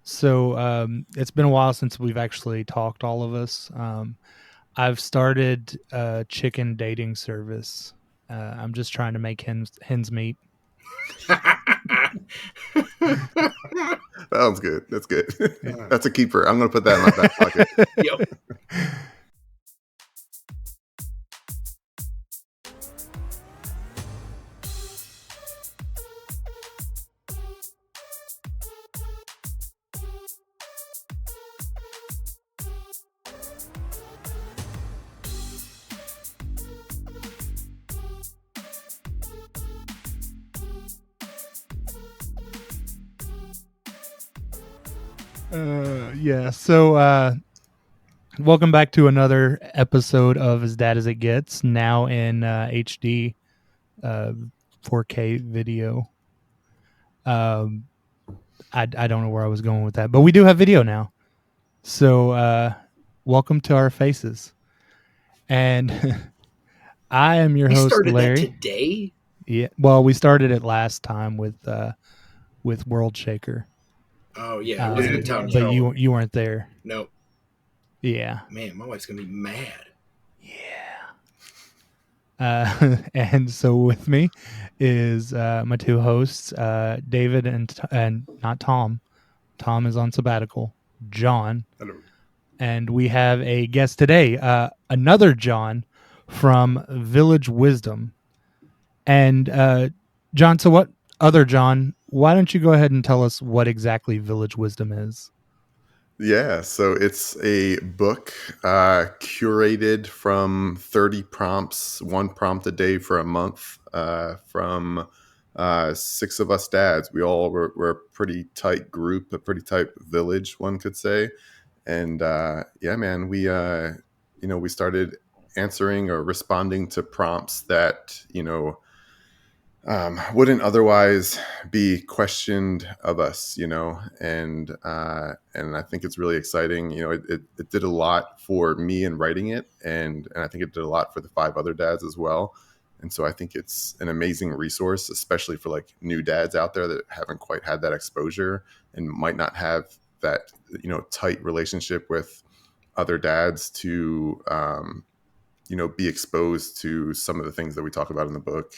So it's been a while since we've actually talked, all of us. I've started a chicken dating service. I'm just trying to make hens meet. That sounds good. That's good. That's a keeper. I'm going to put that in my back pocket. Yep. So welcome back to another episode of As Dad as It Gets, now in HD 4K video. I don't know where I was going with that, but we do have video now. So welcome to our faces. And I am your host, started Larry. that today? Yeah. Well, we started it last time with World Shaker. Oh yeah, I wasn't in town but yet. you weren't there. No. Yeah. Man, my wife's gonna be mad. Yeah. And so with me is my two hosts, David and not Tom. Tom is on sabbatical. John. Hello. And we have a guest today, another John from Village Wisdom. And John, so what other John? Why don't you go ahead and tell us what exactly Village Wisdom is? Yeah, so it's a book curated from 30 prompts, one prompt a day for a month, from 6 of us dads. We all were a pretty tight group, a pretty tight village, one could say. And yeah, man, we started answering or responding to prompts that, wouldn't otherwise be questioned of us, and I think it's really exciting. It did a lot for me in writing it, and I think it did a lot for the 5 other dads as well. And so I think it's an amazing resource, especially for like new dads out there that haven't quite had that exposure and might not have that, tight relationship with other dads to, be exposed to some of the things that we talk about in the book.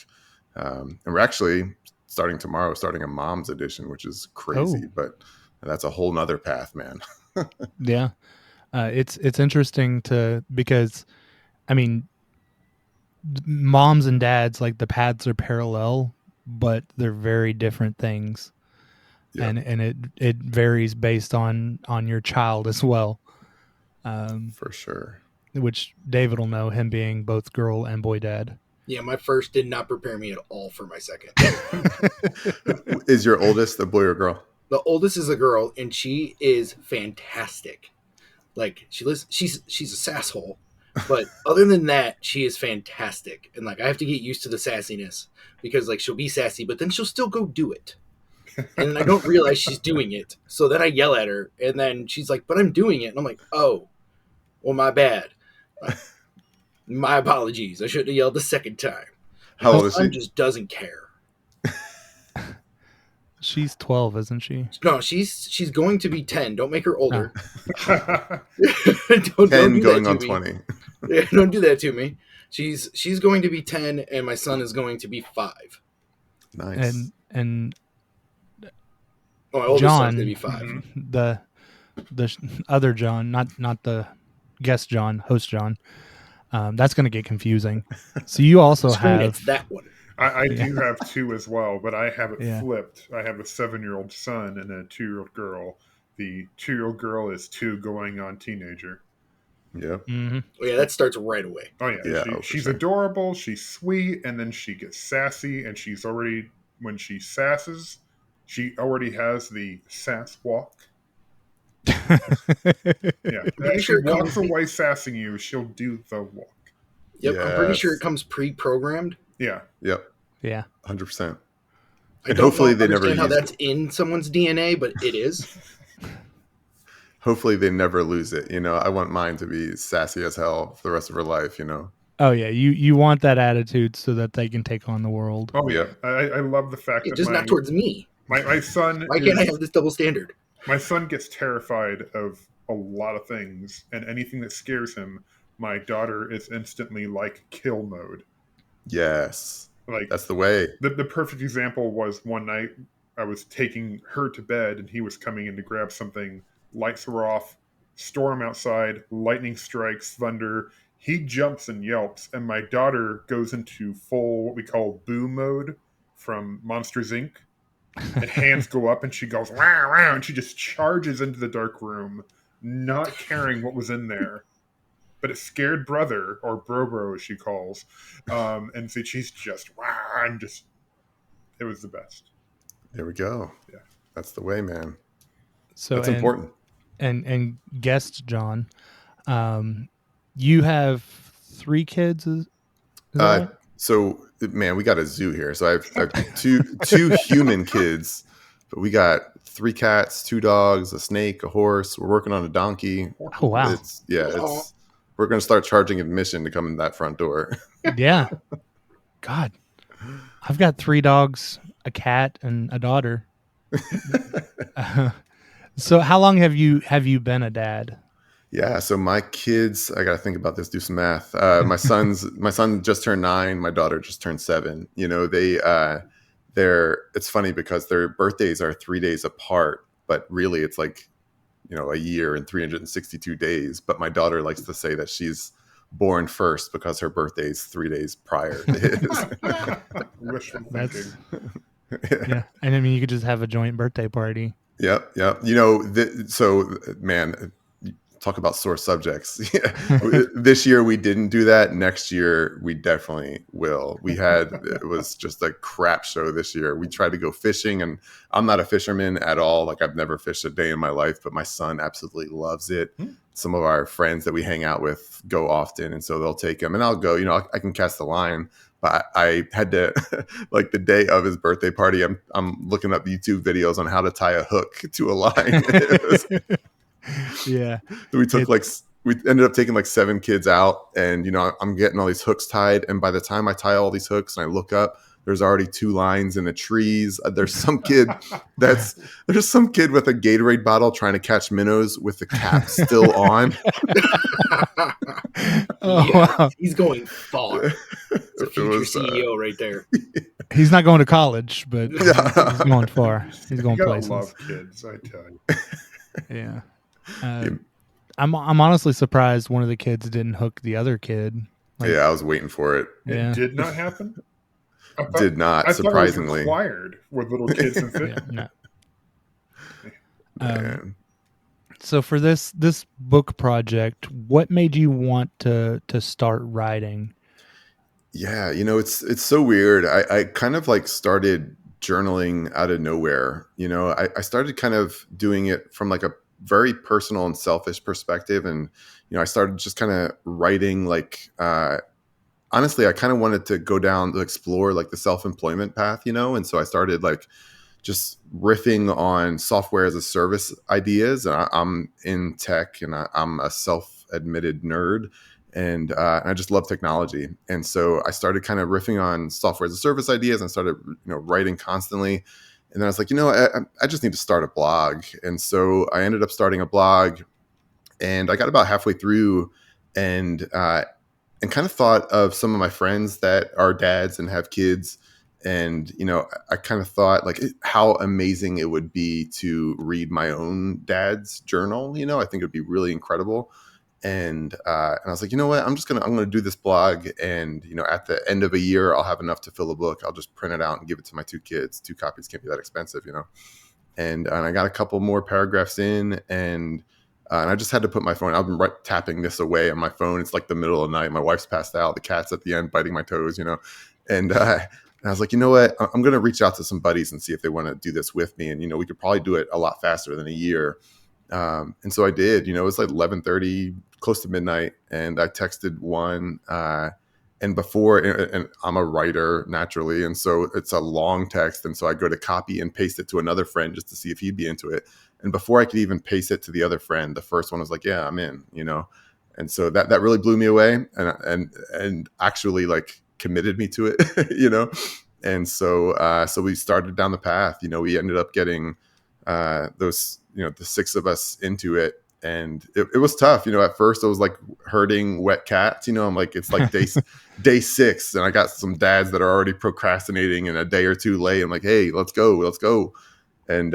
And we're actually starting a mom's edition, which is crazy, but that's a whole nother path, man. Yeah. It's interesting because I mean, moms and dads, like the paths are parallel, but they're very different things. Yeah. And it varies based on your child as well. For sure. Which David will know, him being both girl and boy dad. Yeah, my first did not prepare me at all for my second. Is your oldest a boy or girl? The oldest is a girl, and she is fantastic. Like she's a sasshole, but other than that, she is fantastic. And like I have to get used to the sassiness because like she'll be sassy, but then she'll still go do it. And I don't realize she's doing it. So then I yell at her, and then she's like, "But I'm doing it." And I'm like, "Oh, well, my bad. My apologies. I shouldn't have yelled the second time." How old is she? Just doesn't care. She's 12, isn't she? No, she's going to be 10. Don't make her older. No. 10 going on 20. Yeah, don't do that to me. She's going to be 10, and my son is going to be 5. Nice. And my oldest son's going to be 5. The other John, not the guest John, host John. That's going to get confusing. So you also have it's that one. I do have 2 as well, but I have it flipped. I have a 7-year-old son and a 2-year-old girl. The 2-year-old girl is 2 going on teenager. Yeah. Mm-hmm. Oh, yeah, that starts right away. Oh, yeah. She's adorable. She's sweet. And then she gets sassy. And when she sasses, she already has the sass walk. Yeah. If she walks away sassing you, she'll do the walk. Yep. Yes. I'm pretty sure it comes pre-programmed. Yeah. Yep. Yeah. 100%. I don't understand how that's in someone's DNA, but it is. Hopefully they never lose it. I want mine to be sassy as hell for the rest of her life, Oh, yeah. You want that attitude so that they can take on the world. Oh, yeah. I love the fact that just not towards me. My son Why can't I have this double standard? My son gets terrified of a lot of things, and anything that scares him, my daughter is instantly like kill mode. Yes, Like that's the way. the perfect example was one night I was taking her to bed, and he was coming in to grab something. Lights were off, storm outside, lightning strikes, thunder. He jumps and yelps, and my daughter goes into full what we call boo mode from Monsters Inc. And hands go up, and she goes wow wow, and she just charges into the dark room, not caring what was in there. But it scared brother, or bro as she calls, and so she's just wow, and just it was the best. There we go. Yeah. That's the way, man. So That's important. and guest John, you have 3 kids. Is that right? So man, we got a zoo here. So I have two human kids, but we got 3 cats, 2 dogs, a snake, a horse. We're working on a donkey. Oh wow. It's we're gonna start charging admission to come in that front door. Yeah. God, I've got 3 dogs, a cat, and a daughter. So how long have you been a dad? Yeah, so my kids, I got to think about this, do some math. My son just turned 9, my daughter just turned 7. You know, it's funny because their birthdays are 3 days apart, but really it's like, you know, a year and 362 days. But my daughter likes to say that she's born first because her birthday is 3 days prior to his. Wishful That's thinking. yeah. And I mean, you could just have a joint birthday party. Yep. You know, so man, talk about sore subjects. This year we didn't do that. Next year we definitely will. It was just a crap show this year. We tried to go fishing, and I'm not a fisherman at all. Like, I've never fished a day in my life, but my son absolutely loves it. Some of our friends that we hang out with go often, and so they'll take him, and I'll go. You know, I can cast the line. But I had to, like, the day of his birthday party, I'm looking up YouTube videos on how to tie a hook to a line. Yeah. So we ended up taking like 7 kids out, and you know, I'm getting all these hooks tied, and by the time I tie all these hooks and I look up, there's already 2 lines in the trees. There's some kid with a Gatorade bottle trying to catch minnows with the cap still on. Oh, Yeah, wow. he's going far. It's a future CEO right there. He's not going to college, but Yeah. he's going far. He's going You gotta places. love kids, I tell you. Yeah. I'm honestly surprised one of the kids didn't hook the other kid. Like, Yeah, I was waiting for it. Yeah. It did not happen. Did not, I surprisingly. thought it was required with little kids and yeah, no. Man. So for this book project, what made you want to start writing? Yeah, you know, it's so weird. I kind of like started journaling out of nowhere. You know, I started kind of doing it from like a very personal and selfish perspective. And, you know, I started just kind of writing like, honestly, I kind of wanted to go down to explore like the self-employment path, you know? And so I started like just riffing on software as a service ideas. And I'm in tech, and I'm a self-admitted nerd. And I just love technology. And so I started kind of riffing on software as a service ideas, and started, you know, writing constantly. And then I was like, you know, I just need to start a blog. And so I ended up starting a blog, and I got about halfway through, and kind of thought of some of my friends that are dads and have kids. And, you know, I kind of thought like how amazing it would be to read my own dad's journal. You know, I think it would be really incredible. And I was like, you know what, I'm gonna do this blog, and you know, at the end of a year, I'll have enough to fill a book. I'll just print it out and give it to my 2 kids. 2 copies can't be that expensive, you know. And I got a couple more paragraphs in, and I just had to put my phone. I've been tapping this away on my phone. It's like the middle of the night. My wife's passed out. The cat's at the end biting my toes, you know. And I was like, you know what, I'm gonna reach out to some buddies and see if they want to do this with me. And you know, we could probably do it a lot faster than a year. And so I did. You know, it was like 11:30, close to midnight, and I texted one. And I'm a writer naturally, and so it's a long text, and so I go to copy and paste it to another friend just to see if he'd be into it. And before I could even paste it to the other friend, the first one was like, "Yeah, I'm in," you know. And so that really blew me away, and actually like committed me to it, you know. And so we started down the path. You know, we ended up getting those, the six of us into it. And it was tough. At first it was like herding wet cats. I'm like, it's like day 6, and I got some dads that are already procrastinating and a day or two late. I'm like, hey, let's go. And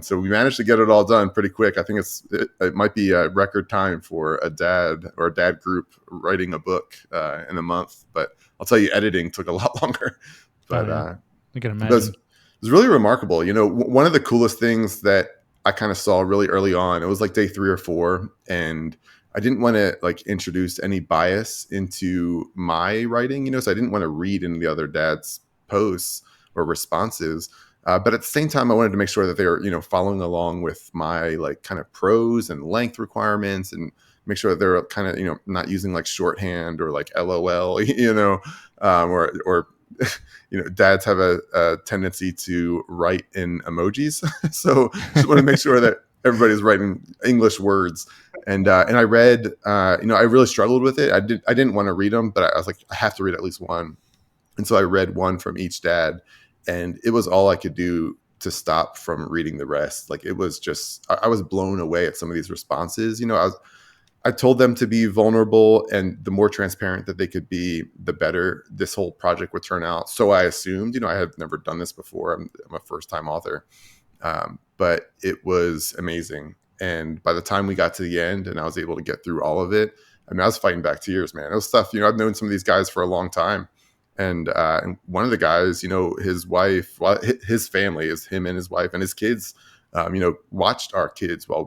so we managed to get it all done pretty quick. I think it might be a record time for a dad or a dad group writing a book in a month. But I'll tell you, editing took a lot longer. Oh But yeah, I can it was, imagine. it was really remarkable. One of the coolest things that I kind of saw really early on, it was like day 3 or 4, and I didn't want to like introduce any bias into my writing, so I didn't want to read any of the other dads' posts or responses. But at the same time, I wanted to make sure that they were, following along with my like kind of prose and length requirements, and make sure that they're kind of, not using like shorthand or like LOL, or dads have a tendency to write in emojis. So just want to make sure that everybody's writing English words. And I read, I really struggled with it. I didn't want to read them, but I was like, I have to read at least one. And so I read one from each dad, and it was all I could do to stop from reading the rest. Like it was just, I was blown away at some of these responses. I told them to be vulnerable, and the more transparent that they could be, the better this whole project would turn out. So I assumed, I had never done this before. I'm a first time author. But it was amazing. And by the time we got to the end and I was able to get through all of it, I mean, I was fighting back tears, man. It was stuff, I've known some of these guys for a long time. And one of the guys, his wife, well, his family is him and his wife and his kids, watched our kids while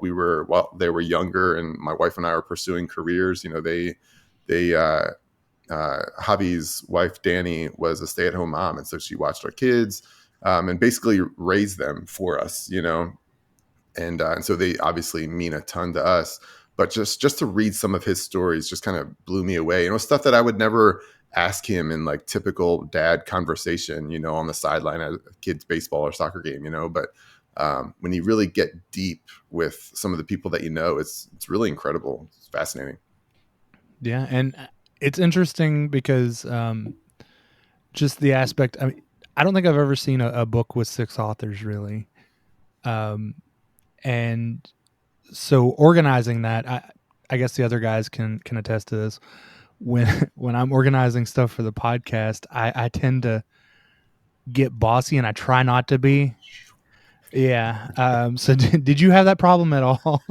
they were younger, and my wife and I were pursuing careers. Javi's wife, Danny, was a stay-at-home mom. And so she watched our kids, and basically raised them for us, and so they obviously mean a ton to us. But just to read some of his stories just kind of blew me away. Stuff that I would never ask him in like typical dad conversation, on the sideline at a kid's baseball or soccer game, But when you really get deep with some of the people that it's really incredible. It's fascinating. Yeah, and it's interesting because just the aspect. I mean, I don't think I've ever seen a book with 6 authors really, and so organizing that, I guess the other guys can attest to this. When I'm organizing stuff for the podcast, I tend to get bossy, and I try not to be. Yeah. So did you have that problem at all?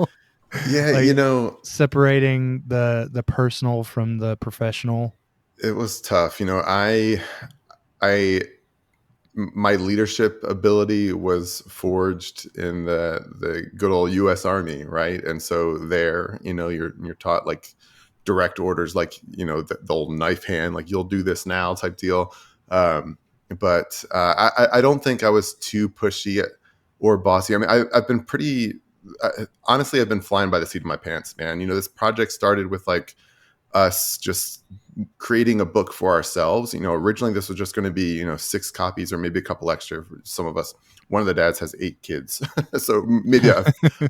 Yeah, Like separating the personal from the professional? it was tough. I my leadership ability was forged in the good old U.S. Army, right? And so there, you're taught like direct orders, like the old knife hand, like you'll do this now type deal. But I don't think I was too pushy or bossy. I mean, I've been pretty. Honestly, I've been flying by the seat of my pants, man. This project started with like us just creating a book for ourselves. Originally this was just going to be, 6 copies or maybe a couple extra for some of us. One of the dads has 8 kids, so maybe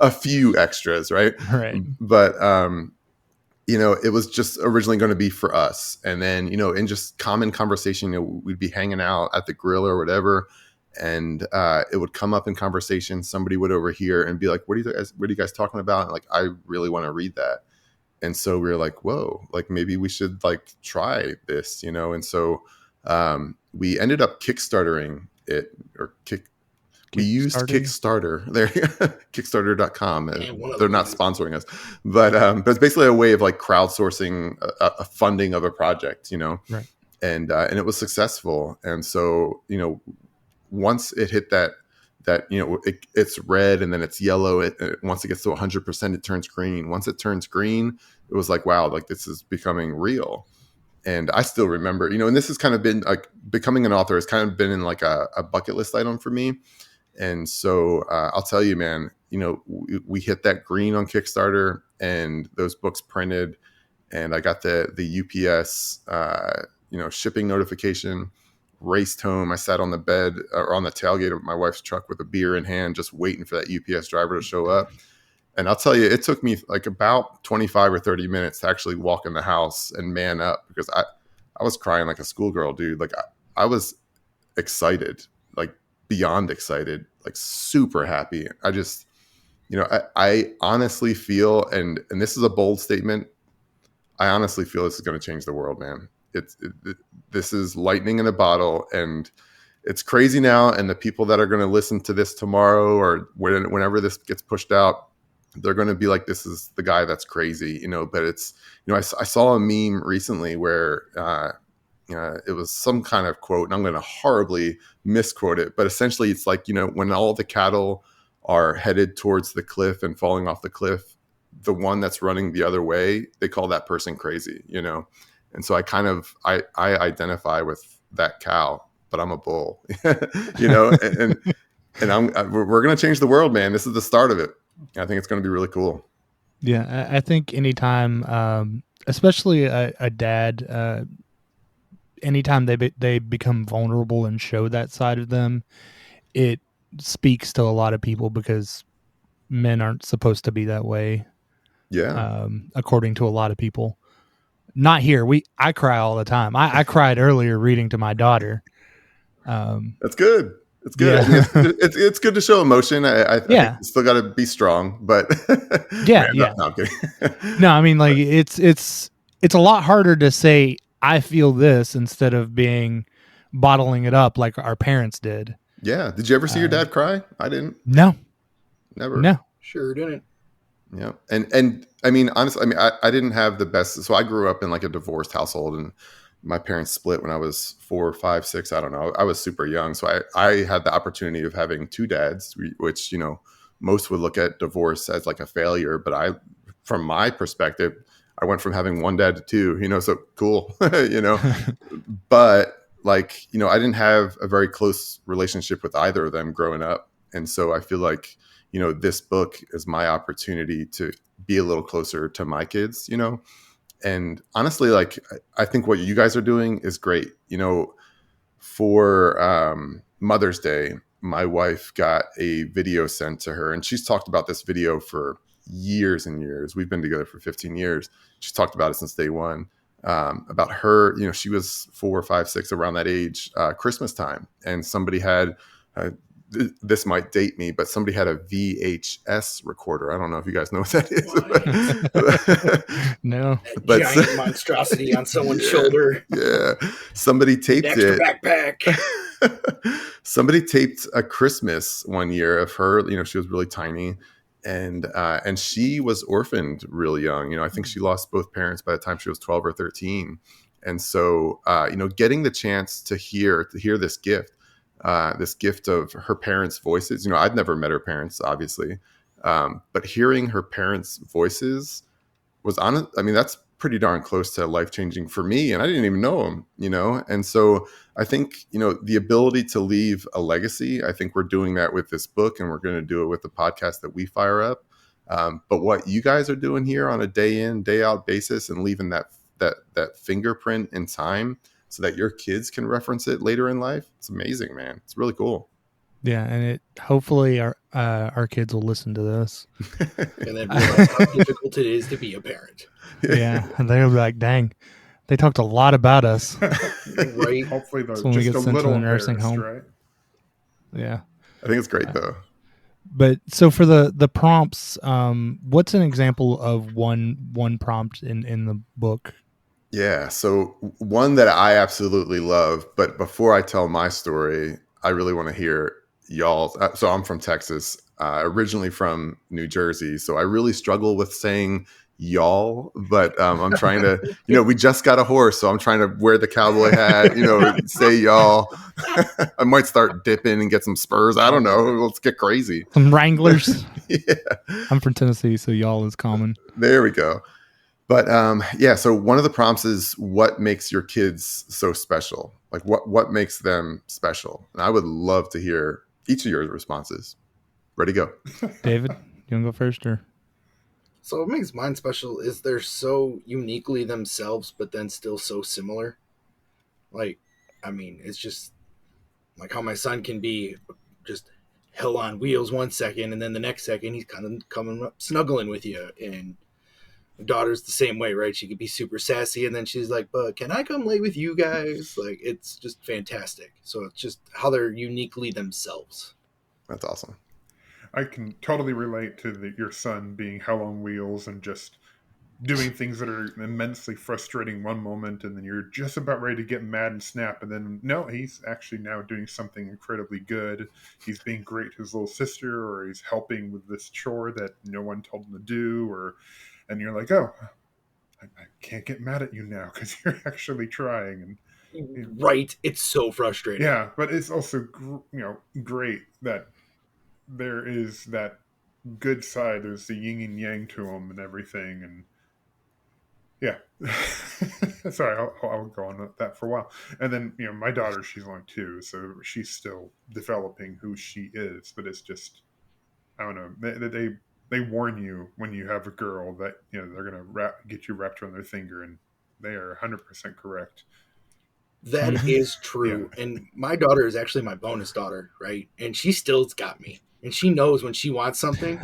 a few extras, right? Right. But it was just originally going to be for us. And then, in just common conversation, we'd be hanging out at the grill or whatever, and it would come up in conversation. Somebody would overhear and be like, what are you guys talking about? And like, I really want to read that. And so we were like, whoa, like maybe we should like try this, And so we ended up Kickstartering it, or we used Kickstarter there, Kickstarter.com. They're not sponsoring us, but it's basically a way of like crowdsourcing a funding of a project, Right. And it was successful. And so, once it hit that it's red and then it's yellow. Once it gets to 100%, it turns green. Once it turns green, it was like, wow, like this is becoming real. And I still remember, and this has kind of been like becoming an author has kind of been in like a bucket list item for me. And so I'll tell you, man, we hit that green on Kickstarter, and those books printed, and I got the UPS, shipping notification. Raced home. I sat on the bed or on the tailgate of my wife's truck with a beer in hand, just waiting for that UPS driver to show up. And I'll tell you, it took me like about 25 or 30 minutes to actually walk in the house and man up, because I was crying like a schoolgirl, dude. Like I was excited. Like beyond excited, like super happy. I just, I honestly feel, and this is a bold statement, I honestly feel this is going to change the world, man. This is lightning in a bottle, and it's crazy now. And the people that are going to listen to this tomorrow or whenever this gets pushed out, they're going to be like, "This is the guy that's crazy," But it's, I saw a meme recently where it was some kind of quote, and I'm going to horribly misquote it, but essentially, it's like, when all the cattle are headed towards the cliff and falling off the cliff, the one that's running the other way, they call that person crazy. And so I identify with that cow, but I'm a bull, and we're going to change the world, man. This is the start of it. I think it's going to be really cool. Yeah, I think anytime, especially a dad, anytime they become vulnerable and show that side of them, it speaks to a lot of people because men aren't supposed to be that way. Yeah. According to a lot of people. Not here. I cry all the time. I cried earlier reading to my daughter. That's good. It's good. I mean, Yeah. it's good to show emotion. I think Yeah. you still got to be strong, but Yeah. man, Yeah. no, I'm kidding. No, I mean, like it's a lot harder to say I feel this instead of being bottling it up like our parents did. Yeah. Did you ever see your dad cry? I didn't. No. Never. No. Sure didn't. Yeah. And I mean, honestly, I mean, I didn't have the best. So I grew up in like a divorced household, and my parents split when I was 4, 5, 6. I don't know. I was super young. So I had the opportunity of having two dads, which, most would look at divorce as like a failure. But from my perspective, I went from having one dad to two, so cool, but like, I didn't have a very close relationship with either of them growing up. And so I feel like, this book is my opportunity to be a little closer to my kids, and honestly, like, I think what you guys are doing is great. For Mother's Day, my wife got a video sent to her, and she's talked about this video for years and years. We've been together for 15 years. She's talked about it since day one. About her, she was 4, 5, 6, around that age, Christmas time, and somebody had. This might date me, but somebody had a VHS recorder. I don't know if you guys know what that is. No. That giant monstrosity on someone's shoulder. Yeah. Somebody taped Extra it. backpack. Somebody taped a Christmas one year of her. She was really tiny, and she was orphaned real young. I think she lost both parents by the time she was 12 or 13. And so, getting the chance to hear this gift of her parents' voices. I'd never met her parents, obviously, but hearing her parents' voices was honest. I mean, that's pretty darn close to life-changing for me, and I didn't even know them. And so I think, the ability to leave a legacy, I think we're doing that with this book, and we're going to do it with the podcast that we fire up. But what you guys are doing here on a day in, day out basis, and leaving that fingerprint in time so that your kids can reference it later in life, it's amazing, man. It's really cool. Yeah, and hopefully our kids will listen to this. And then realize how difficult it is to be a parent. Yeah, and they'll be like, "Dang, they talked a lot about us." Right. Hopefully they're So when we just get a sent to little the nursing embarrassed, home. right? Yeah. I think it's great though. But so for the prompts, what's an example of one prompt in the book? Yeah. So one that I absolutely love, but before I tell my story, I really want to hear y'all. So I'm from Texas, originally from New Jersey. So I really struggle with saying y'all, but I'm trying to, we just got a horse. So I'm trying to wear the cowboy hat, say y'all. I might start dipping and get some spurs. I don't know. Let's get crazy. Some Wranglers. Yeah. I'm from Tennessee, so y'all is common. There we go. But yeah, so one of the prompts is what makes your kids so special? Like what makes them special? And I would love to hear each of your responses. Ready, go. David, you want to go first or? So what makes mine special is they're so uniquely themselves, but then still so similar. Like, I mean, it's just like how my son can be just hell on wheels one second, and then the next second he's kind of coming up snuggling with you, and Daughter's the same way, right? She could be super sassy, and then she's like, "But can I come lay with you guys?" Like, it's just fantastic. So it's just how they're uniquely themselves. That's awesome. I can totally relate to your son being hell on wheels and just doing things that are immensely frustrating one moment, and then you're just about ready to get mad and snap, and then no, he's actually now doing something incredibly good. He's being great to his little sister, or he's helping with this chore that no one told him to do, or and you're like, oh, I can't get mad at you now because you're actually trying. And Right? It's so frustrating. yeah, but it's also great that there is that good side. There's the yin and yang to him and everything, and yeah. Sorry, I'll go on with that for a while. And then my daughter, she's only 2, so she's still developing who she is. But it's just, I don't know. They warn you when you have a girl that they're gonna get you wrapped around their finger, and they are 100% correct. That Mhm. is Yeah. true. And my daughter is actually my bonus daughter, right? And she still's got me. And she knows when she wants something.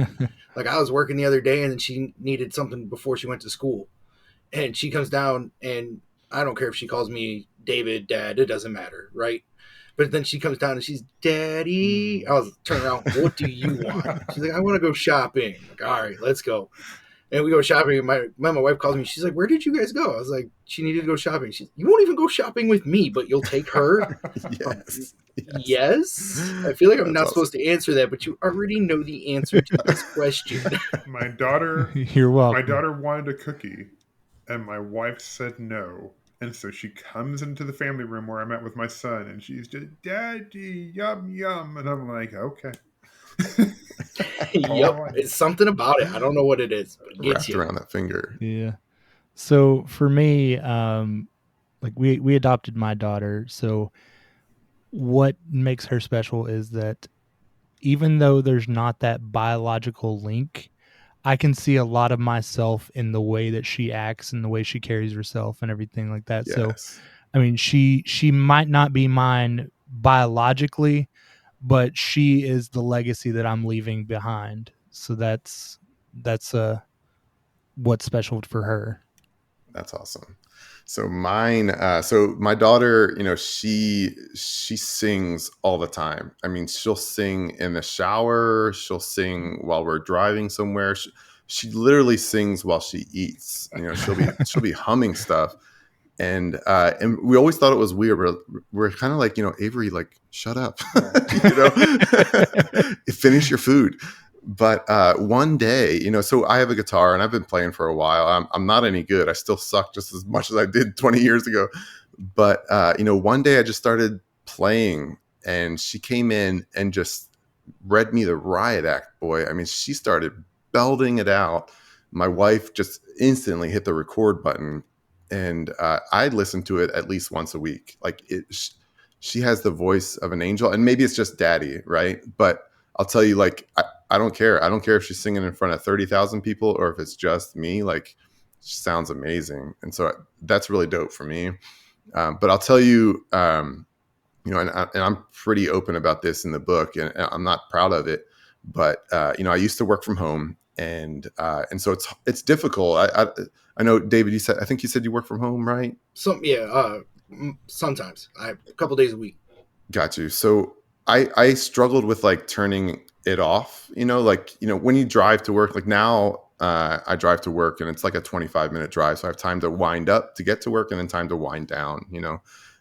Like, I was working the other day and she needed something before she went to school. And she comes down, and I don't care if she calls me David, Dad, it doesn't matter, right? But then she comes down and she's, Daddy. I was turning around, what do you want? She's like, I want to go shopping. I'm like, all right, let's go. And we go shopping. And my wife calls me. She's like, "Where did you guys go?" I was like, "She needed to go shopping." She's, "You won't even go shopping with me, but you'll take her." Yes. Yes. Yes. I feel like I'm That's not awesome. supposed to answer that, but you already know the answer to this question. my daughter, You're my welcome. daughter wanted a cookie, and my wife said no. And so she comes into the family room where I'm at with my son, and she's just, Daddy, yum, yum. And I'm like, okay. All Yep, right. it's something about it. I don't know what it is, but it gets Wrapped you. around that finger. Yeah. So for me, like we adopted my daughter. So what makes her special is that even though there's not that biological link, I can see a lot of myself in the way that she acts and the way she carries herself and everything like that. So, Yes. I mean, she might not be mine biologically, but she is the legacy that I'm leaving behind. So that's what's special for her. That's awesome. So mine, so my daughter, she sings all the time. I mean, she'll sing in the shower. She'll sing while we're driving somewhere. She literally sings while she eats. She'll be humming stuff, and we always thought it was weird. We're kind of like, Avery, like, shut up, you know, finish your food. But one day, so I have a guitar and I've been playing for a while. I'm not any good. I still suck just as much as I did 20 years ago. But one day I just started playing, and she came in and just read me the riot act, boy. I mean, she started belting it out. My wife just instantly hit the record button, and I listen to it at least once a week. Like, she has the voice of an angel, and maybe it's just daddy, right? But I'll tell you, like, I don't care. I don't care if she's singing in front of 30,000 people or if it's just me. Like, she sounds amazing, and so that's really dope for me. But I'll tell you, and I'm pretty open about this in the book, and I'm not proud of it. But I used to work from home, and so it's difficult. I know, David. I think you said you work from home, right? Sometimes a couple days a week. Got you. So I struggled with like turning it off. When you drive to work. Like now, I drive to work, and it's like a 25-minute drive, so I have time to wind up to get to work, and then time to wind down.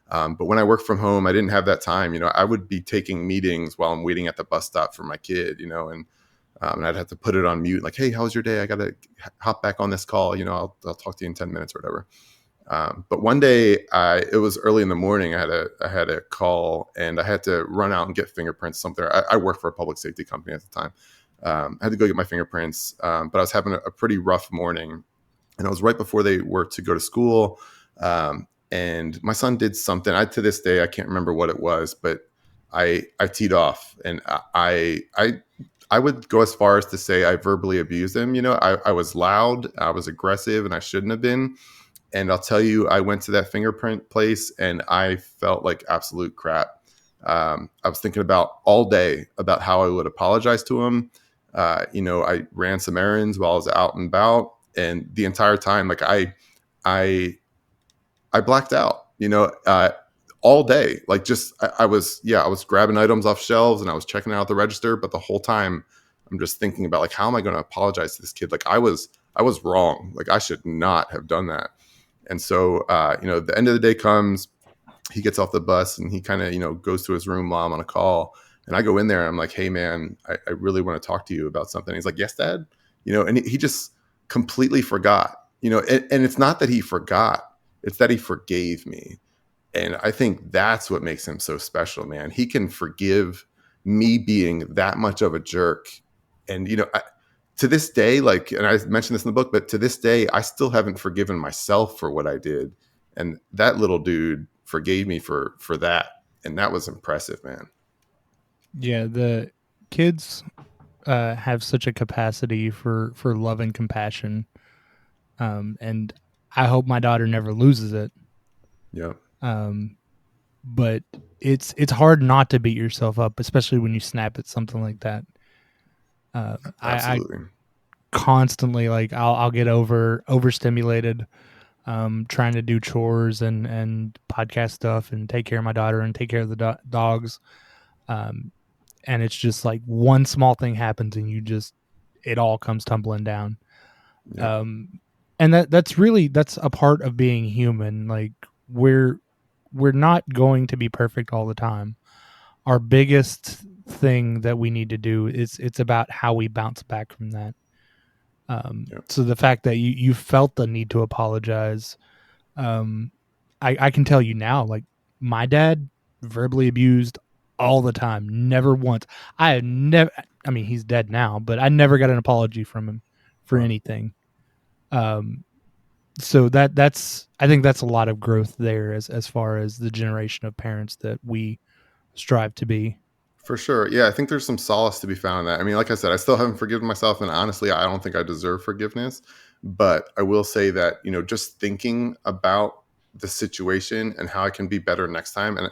But when I work from home, I didn't have that time. I would be taking meetings while I'm waiting at the bus stop for my kid. And I'd have to put it on mute. Like, hey, how was your day? I gotta hop back on this call. I'll talk to you in 10 minutes or whatever. But one day, it was early in the morning. I had a call, and I had to run out and get fingerprints somewhere. I worked for a public safety company at the time. I had to go get my fingerprints, but I was having a pretty rough morning, and it was right before they were to go to school. And my son did something. To this day, I can't remember what it was, but I teed off, and I would go as far as to say I verbally abused him. I was loud, I was aggressive, and I shouldn't have been. And I'll tell you, I went to that fingerprint place, and I felt like absolute crap. I was thinking about all day about how I would apologize to him. I ran some errands while I was out and about, and the entire time, like I I blacked out, all day. Like just I was I was grabbing items off shelves and I was checking out the register, but the whole time I'm just thinking about like how am I going to apologize to this kid? Like I was wrong. Like I should not have done that. And so the end of the day comes, he gets off the bus and he kind of goes to his room while I'm on a call, and I go in there and I'm like, hey man, I really want to talk to you about something. He's like, yes dad. And he just completely forgot. And it's not that he forgot, it's that he forgave me. And I think that's what makes him so special, man. He can forgive me being that much of a jerk. And to this day, like, and I mentioned this in the book, but to this day I still haven't forgiven myself for what I did. And that little dude forgave me for that, and that was impressive, man. Yeah, the kids have such a capacity for love and compassion, and I hope my daughter never loses it. Yeah. But it's hard not to beat yourself up, especially when you snap at something like that. I Absolutely. constantly, like, I'll get overstimulated, trying to do chores and podcast stuff and take care of my daughter and take care of the dogs. And it's just like one small thing happens and it all comes tumbling down. Yeah. And that's a part of being human. Like we're not going to be perfect all the time. Our biggest thing that we need to do is it's about how we bounce back from that. Yeah. So the fact that you felt the need to apologize, I can tell you now, like my dad verbally abused all the time, never once. I had never, I mean, he's dead now, but I never got an apology from him for Wow. anything. So I think that's a lot of growth there as far as the generation of parents that we strive to be. For sure. Yeah, I think there's some solace to be found in that. I mean, like I said, I still haven't forgiven myself, and honestly, I don't think I deserve forgiveness. But I will say that, just thinking about the situation and how I can be better next time, and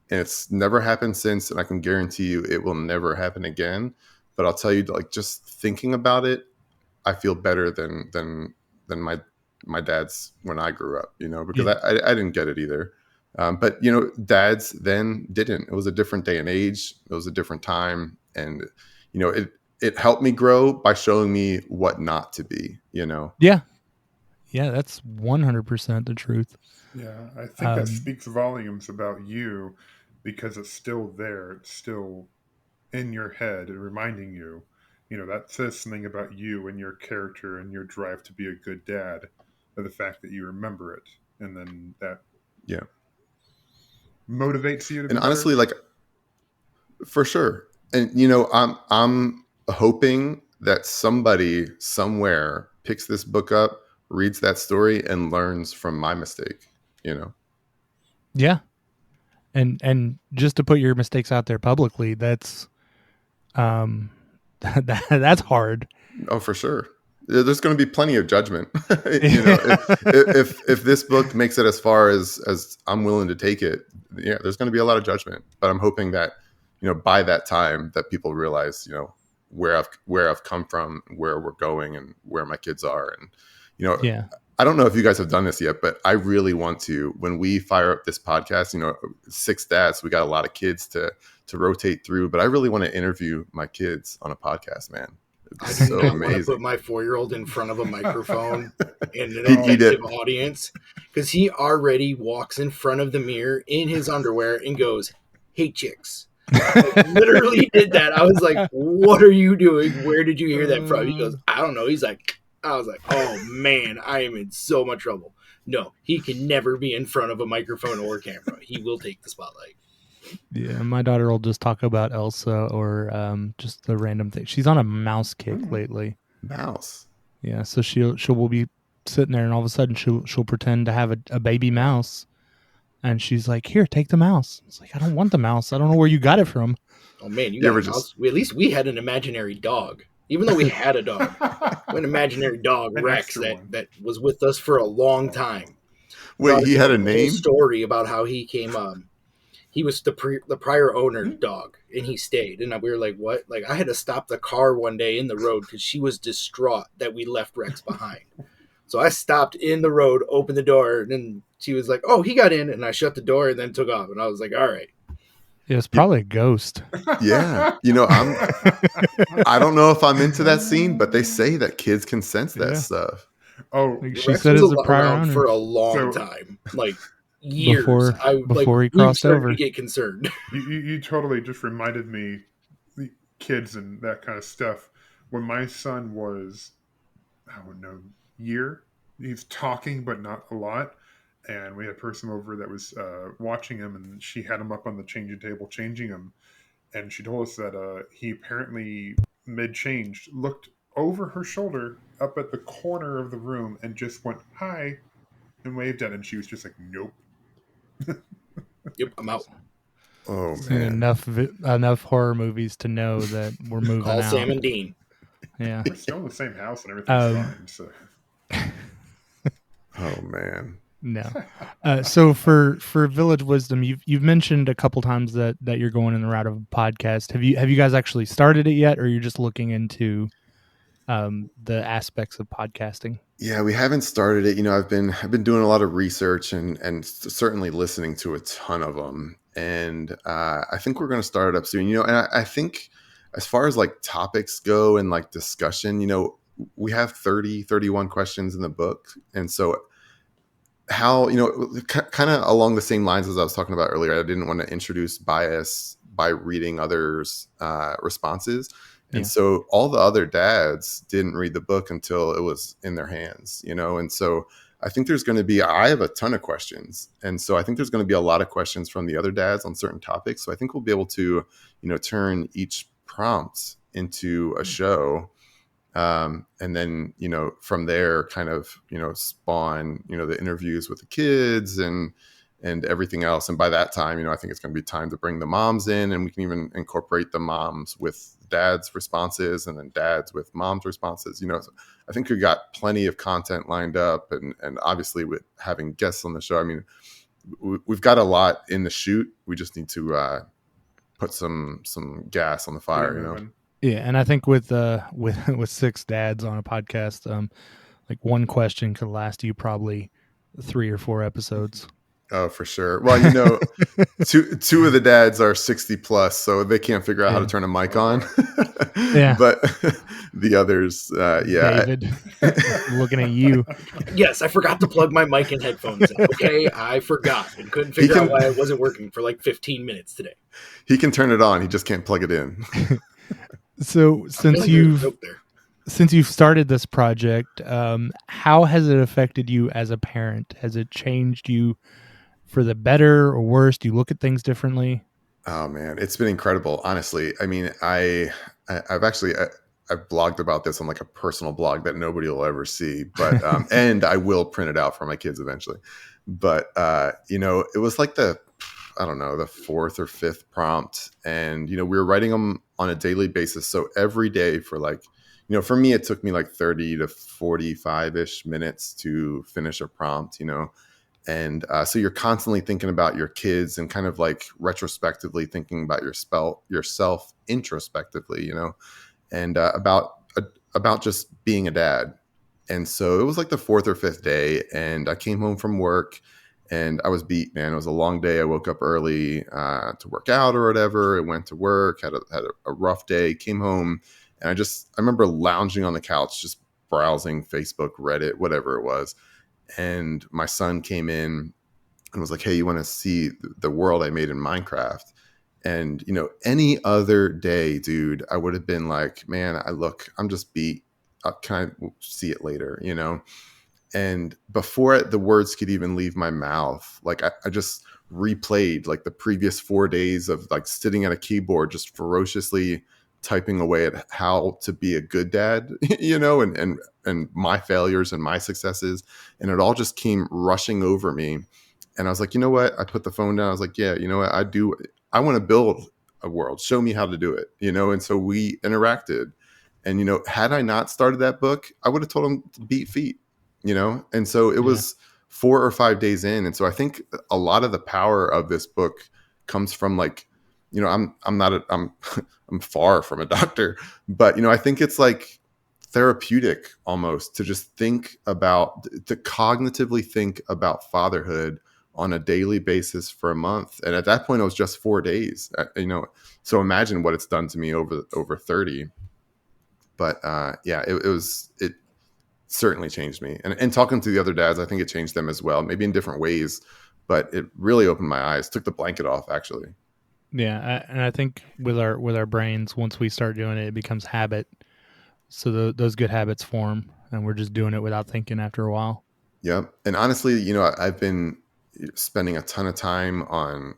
it's never happened since, and I can guarantee you it will never happen again. But I'll tell you, like, just thinking about it, I feel better than my dad's when I grew up, because Yeah. I didn't get it either. But dads then didn't. It was a different day and age. It was a different time, and it helped me grow by showing me what not to be. Yeah. Yeah, that's 100% the truth. Yeah, I think that Um, speaks volumes about you because it's still there. It's still in your head and reminding you. That says something about you and your character and your drive to be a good dad, of the fact that you remember it. And then that Yeah. motivates you to And be better. honestly, like, for sure. And I'm hoping that somebody somewhere picks this book up, reads that story, and learns from my mistake. yeah. And just to put your mistakes out there publicly, um that's hard. Oh, for sure. There's going to be plenty of judgment. Yeah. If this book makes it as far as I'm willing to take it, yeah, there's going to be a lot of judgment. But I'm hoping that by that time that people realize where I've come from, where we're going, and where my kids are, and Yeah. I don't know if you guys have done this yet, but I really want to. When we fire up this podcast, 6 dads, we got a lot of kids to rotate through, but I really want to interview my kids on a podcast, man. It'd be I do so not want to put amazing. my 4-year-old in front of a microphone in an He'd eat it. attentive audience, because he already walks in front of the mirror in his underwear and goes, "Hey chicks." Like, literally did that. I was like, "What are you doing? Where did you hear that from?" He goes, "I don't know." He's like, I was like, "Oh man, I am in so much trouble." No, he can never be in front of a microphone or camera. He will take the spotlight. Yeah, my daughter will just talk about Elsa or just the random thing. She's on a mouse kick lately. Mouse. Yeah, so she will be sitting there and all of a sudden she'll pretend to have a baby mouse, and she's like, "Here, take the mouse." It's like, I don't want the mouse. I don't know where you got it from. Oh man, you You got ever a just mouse. At least we had an imaginary dog. Even though we had a dog, an imaginary dog, An Rex, extra one. that was with us for a long time. wait? He had a The whole name? story about how he came. He was the prior owner's dog, and he stayed. And we were like, "What?" Like, I had to stop the car one day in the road because she was distraught that we left Rex behind. So I stopped in the road, opened the door, and then she was like, "Oh, he got in," and I shut the door and then took off. And I was like, "All right." It was probably a ghost. Yeah, I don't know if I'm into that scene, but they say that kids can sense that Yeah. stuff. Oh, Like she Rex said was as a prior around for owner a long so time, like years. before I like before he we crossed started to over. get concerned. you totally just reminded me, the kids and that kind of stuff. When my son was, I don't know, year, he's talking but not a lot, and we had a person over that was watching him, and she had him up on the changing table changing him, and she told us that he apparently mid changed looked over her shoulder up at the corner of the room and just went hi and waved at him. She was just like, nope. Yep, I'm out. Oh Seen man. enough horror movies to know that we're moving Call Sam out. and Dean. Yeah. We're still in the same house and everything's fine. So Oh man. No. So for Village Wisdom, you've mentioned a couple times that you're going in the route of a podcast. Have you guys actually started it yet, or you're just looking into the aspects of podcasting? Yeah, we haven't started it. I've been doing a lot of research and certainly listening to a ton of them. And I think we're going to start it up soon. And I think as far as like topics go and like discussion, we have 31 questions in the book. And so how, kind of along the same lines as I was talking about earlier, I didn't want to introduce bias by reading others' responses. And Yeah. so all the other dads didn't read the book until it was in their hands, and so I think I have a ton of questions. And so I think there's going to be a lot of questions from the other dads on certain topics. So I think we'll be able to, turn each prompt into a show. And then, from there kind of, spawn, the interviews with the kids and everything else. And by that time, I think it's going to be time to bring the moms in, and we can even incorporate the moms with dad's responses and then dads with mom's responses. So I think we got plenty of content lined up, and obviously with having guests on the show, I mean, we've got a lot in the chute. We just need to put some gas on the get fire, it moving. Yeah, and I think with with six dads on a podcast, like one question could last you probably 3 or 4 episodes. Oh, for sure. Well, two of the dads are 60 plus, so they can't figure out how to Yeah. turn a mic Oh, on. Yeah. But the others, yeah. David, looking at you. Yes, I forgot to plug my mic and headphones in. Okay, I forgot and couldn't figure out why it wasn't working for like 15 minutes today. He can turn it on. He just can't plug it in. So I feel like there's a joke there. since you've started this project, how has it affected you as a parent? Has it changed you for the better or worse? Do you look at things differently? Oh man, it's been incredible. Honestly, I mean, I've actually I've blogged about this on like a personal blog that nobody will ever see, but and I will print it out for my kids eventually. But it was like I don't know, the 4th or 5th prompt, and we were writing them on a daily basis. So every day for like, for me, it took me like 30 to 45 ish minutes to finish a prompt. And so you're constantly thinking about your kids and kind of like retrospectively thinking about yourself introspectively, and about just being a dad. And so it was like the 4th or 5th day, and I came home from work and I was beat, man. It was a long day. I woke up early to work out or whatever. I went to work, had a rough day, came home, and I remember lounging on the couch, just browsing Facebook, Reddit, whatever it was. And my son came in and was like, "Hey, you want to see the world I made in Minecraft?" And any other day, dude, I would have been like, "Man, I'm just beat. Can I see it later?" And before the words could even leave my mouth, like I just replayed like the previous 4 days of like sitting at a keyboard, just ferociously typing away at how to be a good dad, and my failures and my successes. And it all just came rushing over me. And I was like, you know what? I put the phone down. I was like, yeah, you know what? I want to build a world. Show me how to do it, And so we interacted. And, had I not started that book, I would have told him to beat feet, And so it was 4 or 5 days in. And so I think a lot of the power of this book comes from like, I'm I'm far from a doctor, but I think it's like therapeutic almost to just think about, to cognitively think about fatherhood on a daily basis for a month. And at that point, it was just 4 days, so imagine what it's done to me over 30. But yeah, it certainly changed me. And talking to the other dads, I think it changed them as well, maybe in different ways, but it really opened my eyes, took the blanket off, actually. Yeah, and I think with our brains, once we start doing it, it becomes habit. So those good habits form, and we're just doing it without thinking after a while. Yep. And honestly, I've been spending a ton of time on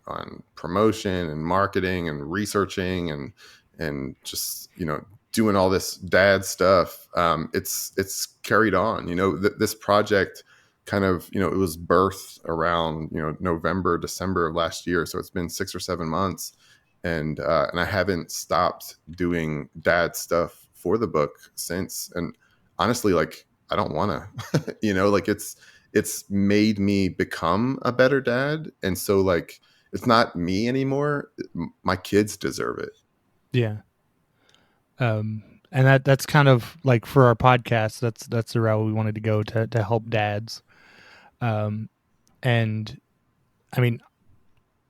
promotion and marketing and researching and just doing all this dad stuff. It's carried on. This project kind of, it was birthed around November, December of last year, so it's been 6 or 7 months, and I haven't stopped doing dad stuff for the book since. And honestly, like, I don't want to, like it's made me become a better dad. And so, like, it's not me anymore. My kids deserve it. Yeah. And that's kind of like for our podcast, that's the route we wanted to go to help dads. And I mean,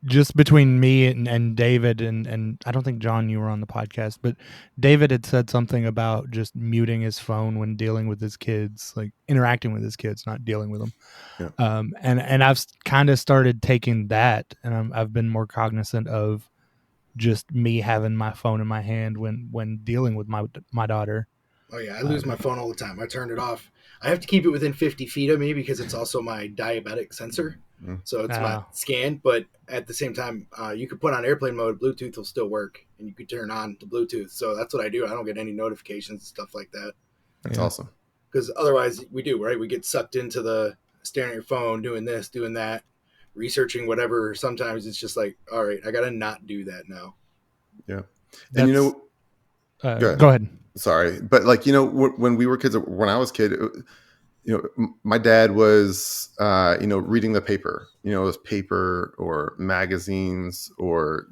just between me and David and I don't think John, you were on the podcast, but David had said something about just muting his phone when dealing with his kids, like interacting with his kids, not dealing with them. Yeah. And I've kind of started taking that, and I've been more cognizant of just me having my phone in my hand when dealing with my daughter. Oh yeah, I lose my phone all the time. I turn it off. I have to keep it within 50 feet of me because it's also my diabetic sensor. Mm. So it's my scan, but at the same time, you could put on airplane mode. Bluetooth will still work, and you could turn on the Bluetooth. So that's what I do. I don't get any notifications, stuff like that. That's awesome. Because otherwise, we do, right? We get sucked into the staring at your phone, doing this, doing that, researching whatever. Sometimes it's just like, all right, I got to not do that now. Yeah. And go ahead. Sorry. But like, when we were kids, when I was a kid, my dad was, reading the paper, it was paper or magazines or,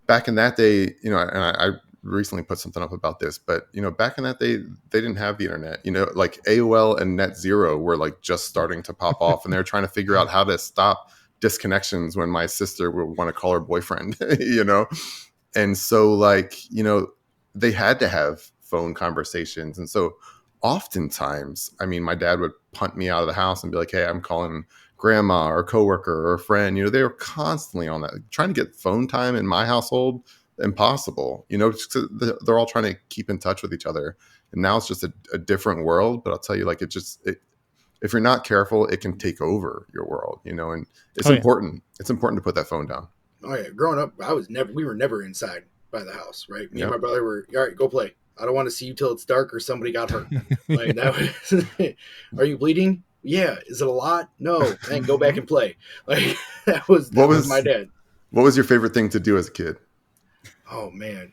back in that day, and I recently put something up about this, but, back in that day, they didn't have the internet, like AOL and Net Zero were like just starting to pop off, and they're trying to figure out how to stop disconnections when my sister would want to call her boyfriend, And so, like, they had to have phone conversations. And so oftentimes, I mean, my dad would punt me out of the house and be like, hey, I'm calling grandma or a coworker or a friend. They were constantly on that, trying to get phone time in my household. Impossible. They're all trying to keep in touch with each other. And now it's just a different world. But I'll tell you, like, if you're not careful, it can take over your world, and it's important. Yeah. It's important to put that phone down. Oh yeah, growing up, we were never inside by the house, right? Me and my brother were, all right, go play. I don't want to see you till it's dark or somebody got hurt. Like that was, are you bleeding? Yeah. Is it a lot? No. Man, go back and play. Like that was my dad. What was your favorite thing to do as a kid? Oh man,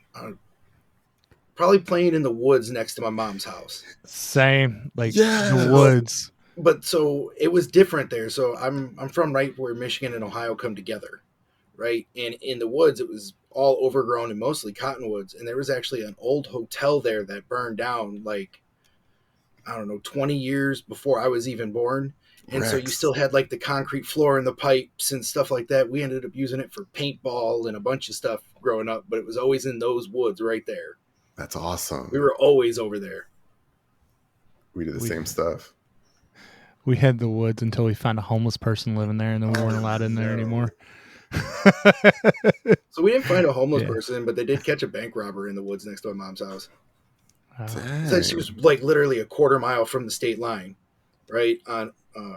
probably playing in the woods next to my mom's house. Same, like the woods. But so it was different there. So I'm from right where Michigan and Ohio come together. Right. And in the woods, it was all overgrown and mostly cottonwoods. And there was actually an old hotel there that burned down, like, I don't know, 20 years before I was even born. And so you still had like the concrete floor and the pipes and stuff like that. We ended up using it for paintball and a bunch of stuff growing up, but it was always in those woods right there. That's awesome. We were always over there. We did the same stuff. We had the woods until we found a homeless person living there, and then we weren't allowed in there anymore. So we didn't find a homeless person, but they did catch a bank robber in the woods next to my mom's house. So she was like literally a quarter mile from the state line, right on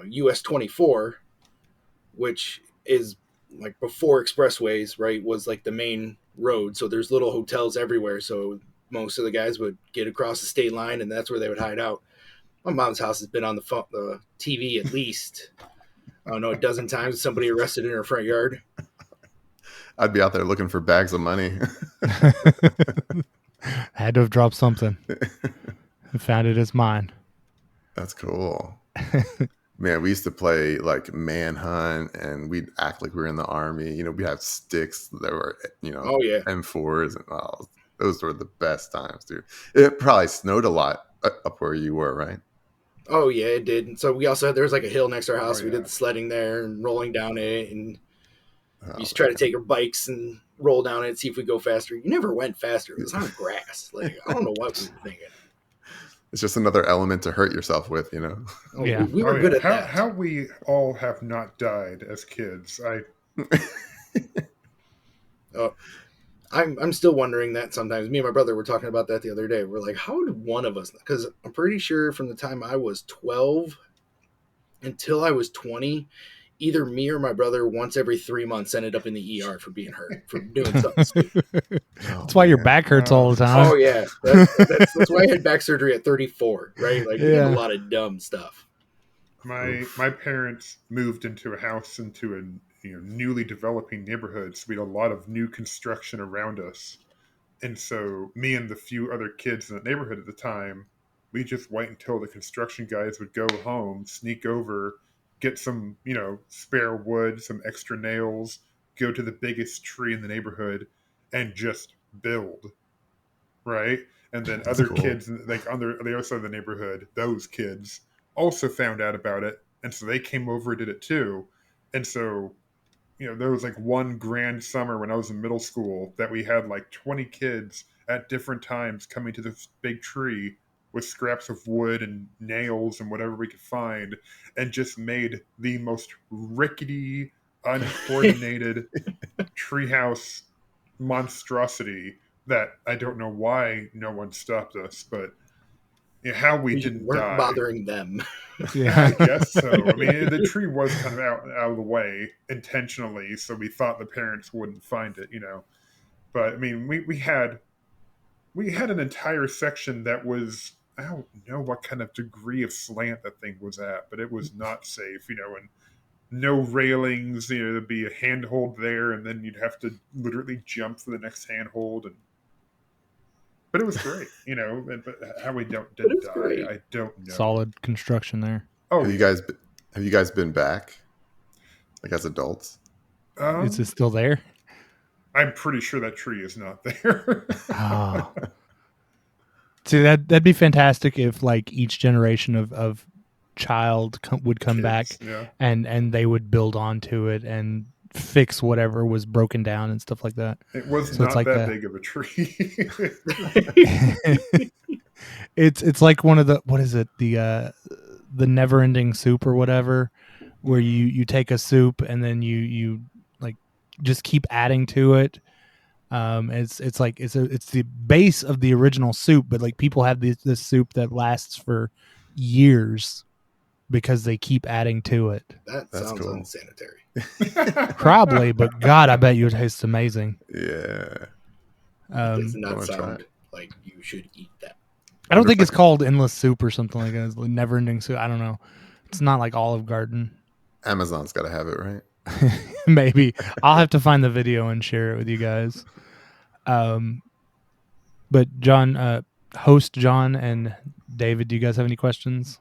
US 24, which is like before expressways, right, was like the main road. So there's little hotels everywhere. So most of the guys would get across the state line, and that's where they would hide out. My mom's house has been on the TV at least, I don't know, a dozen times. Somebody arrested in her front yard. I'd be out there looking for bags of money. Had to have dropped something. Found it as mine. That's cool. Man, we used to play like manhunt, and we'd act like we were in the army. We had sticks that were, M4s, and those were the best times, dude. It probably snowed a lot up where you were, right? Oh yeah, it did. And so we also had, there was like a hill next to our house. Oh, We yeah. did the sledding there and rolling down it, and we Oh, used to try to man. take our bikes and roll down it and see if we go faster. You never went faster. It was on grass. Like I don't know what we were thinking. It's just another element to hurt yourself with, you know. Oh, Yeah. we Oh were good yeah. at that. How we all have not died as kids. Oh, I'm still wondering that sometimes. Me and my brother were talking about that the other day. We're like, how did one of us? Because I'm pretty sure from the time I was 12 until I was 20, either me or my brother once every 3 months ended up in the ER for being hurt for doing something stupid. Oh, That's why your man. back hurts all the time. Oh yeah, that's why I had back surgery at 34. Right, like we did a Yeah. lot of dumb stuff. My parents moved into a house into a newly developing neighborhood, so we had a lot of new construction around us. And so me and the few other kids in the neighborhood at the time, we just wait until the construction guys would go home, sneak over, get some, spare wood, some extra nails, go to the biggest tree in the neighborhood and just build, right? And then That's other cool. kids, like on the other side of the neighborhood, those kids also found out about it, and so they came over and did it too. And so, there was like one grand summer when I was in middle school that we had like 20 kids at different times coming to this big tree with scraps of wood and nails and whatever we could find, and just made the most rickety, uncoordinated treehouse monstrosity that I don't know why no one stopped us, but how we We didn't weren't die. bothering them. Yeah. I guess so. I mean, the tree was kind of out of the way intentionally, so we thought the parents wouldn't find it, But I mean, we had an entire section that was, I don't know what kind of degree of slant that thing was at, but it was not safe, and no railings. There'd be a handhold there, and then you'd have to literally jump for the next handhold, but it was great, But how we But it didn't was die, great. I don't know. Solid construction there. Oh Have you yeah. guys have you guys been back, like as adults? Is it Um, still there? I'm pretty sure that tree is not there. Oh. See, that'd be fantastic if like each generation of child would come back Kids, yeah. and they would build onto it and fix whatever was broken down and stuff like that. It was So it's not like that a big of a tree. it's like one of the, what is it, the never ending soup or whatever, where you take a soup and then you like just keep adding to it. It's like it's the base of the original soup, but like people have this soup that lasts for years because they keep adding to it. That That's sounds cool. unsanitary. Probably, but God, I bet you it tastes amazing. Yeah, It does I not want to try sound it. like you should eat that. I don't Wonder think if I it's could. called endless soup or something like that. It's like never ending soup. I don't know. It's not like Olive Garden. Amazon's got to have it, right? Maybe I'll have to find the video and share it with you guys. But John, host John and David, do you guys have any questions?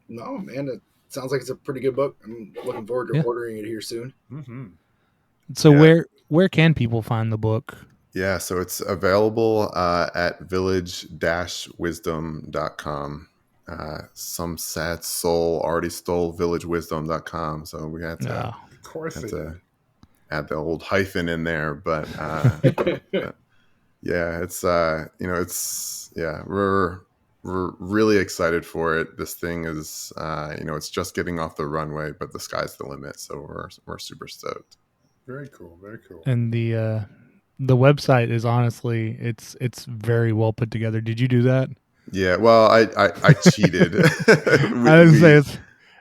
No, man, it sounds like it's a pretty good book. I'm looking forward to Yeah. ordering it here soon. Mm-hmm. So Yeah. where can people find the book? Yeah, so it's available at village-wisdom.com. Some sad soul already stole villagewisdom.com, so we had to No. Of course had they to did. add the old hyphen in there, but yeah, it's we're really excited for it. This thing is it's just getting off the runway, but the sky's the limit, so we're super stoked. Very cool. Very cool. And the website is honestly it's very well put together. Did you do that? Yeah, well, I cheated. I would say it's